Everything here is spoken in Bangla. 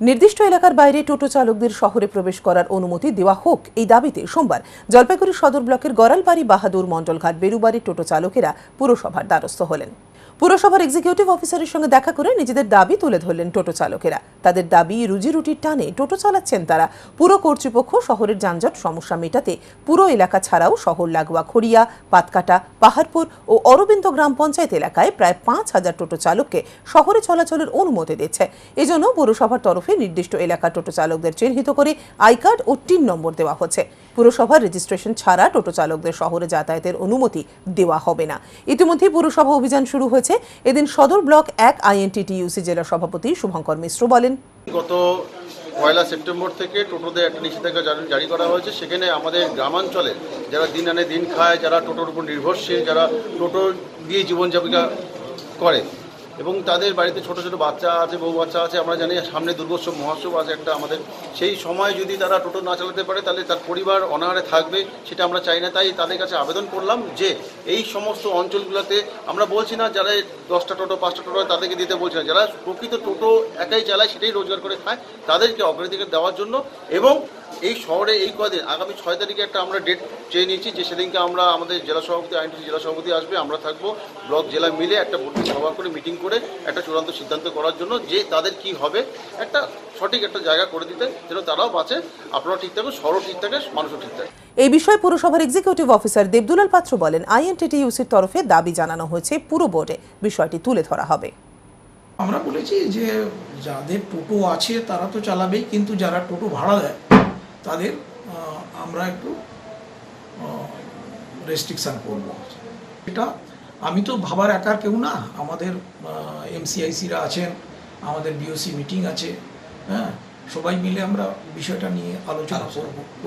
নির্দিষ্ট এলাকার বাইরে টোটো চালকদের শহরে প্রবেশ করার অনুমতি দেওয়া হোক, এই দাবিতে সোমবার জলপাইগুড়ি সদর ব্লকের গড়ালবাড়ি বাহাদুর মণ্ডলঘাট বেরুবাড়ির টোটো চালকেরা পুরসভার দ্বারস্থ হলেন। পুরসভার এক্সিকিউটিভ অফিসারের সঙ্গে দেখা করে নিজেদের দাবি তুলে ধরলেন টোটো চালকেরা। তাদের দাবি, রুজি রুটির টানে টোটো চালাচ্ছেন তারা। পুর কর্তৃপক্ষ শহরের যানজট সমস্যা মেটাতে পুরো এলাকা ছাড়াও শহর লাগোয়া খড়িয়া, পাতকাটা, পাহাড়পুর ও অরবিন্দ গ্রাম পঞ্চায়েত এলাকায় প্রায় 5,000 টোটো চালককে শহরে চলাচলের অনুমতি দিচ্ছে। এজন্য পুরসভার তরফে নির্দিষ্ট এলাকার টোটো চালকদের চিহ্নিত করে আই কার্ড ও টিন নম্বর দেওয়া হচ্ছে। পুরসভার রেজিস্ট্রেশন ছাড়া টোটো চালকদের শহরে যাতায়াতের অনুমতি দেওয়া হবে না। ইতিমধ্যে পুরসভা অভিযান শুরু হয়েছে। এদিন সদর ব্লক 1 INTTUC জেলা সভাপতি শুভঙ্কর মিশ্র বলেন, গত 1 সেপ্টেম্বর থেকে টোটোদের একটা নিষেধাজ্ঞা জারি করা হয়েছে। সেখানে আমাদের গ্রামাঞ্চলে যারা দিন আনে দিন খায়, যারা টোটোর উপর নির্ভরশীল, যারা টোটো দিয়ে জীবনযাপিকা করে এবং তাদের বাড়িতে ছোট ছোট বাচ্চা আছে, বউ বাচ্চা আছে, আমরা জানি সামনে দুর্গোৎসব মহোৎসব আছে একটা আমাদের, সেই সময় যদি তারা টোটো না চালাতে পারে তাহলে তার পরিবার অনাহারে থাকবে, সেটা আমরা চাই না। তাই তাদের কাছে আবেদন করলাম যে এই সমস্ত অঞ্চলগুলোতে আমরা বলছি না যারা 10টা টোটো 5টা টোটো তাদেরকে দিতে বলছি না, যারা প্রকৃত টোটো একাই চালায় সেটাই রোজগার করে খায় তাদেরকে অগ্রাধিকার দেওয়ার জন্য। এবং এই শহরে এই কদিন আগামী 6 তারিখে একটা আমরা ডেট চেয়ে নিয়েছি যে সেদিনকে আমরা আমাদের জেলা সভাপতি INTTUC জেলা সভাপতি আসবে, আমরা থাকবো, ব্লক জেলা মিলে একটা সভা করে মিটিং করে একটা চূড়ান্ত সিদ্ধান্ত করার জন্য যে তাদের কি হবে, একটা সঠিক একটা জায়গা করে দিতে যেন তারাও বাঁচে, আপনারা ঠিক থাকে, শহরও ঠিক থাকে, মানুষও ঠিক থাকে। এই বিষয়ে পুরসভার এক্সিকিউটিভ অফিসার দেবদুলাল পাত্র বলেন, INTTUCর তরফে দাবি জানানো হয়েছে, পুরো বোর্ডে বিষয়টি তুলে ধরা হবে। আমরা বলেছি যে যাদের টোটো আছে তারা তো চালাবেই, কিন্তু যারা টোটো ভাড়া দেয় তাদের আমরা একটু রেস্ট্রিকশান করব। এটা আমি তো ভাবার একার কেউ না, আমাদের MCICরা আছেন, আমাদের BOC মিটিং আছে, হ্যাঁ, সবাই মিলে আমরা বিষয়টা নিয়ে আলোচনা করব।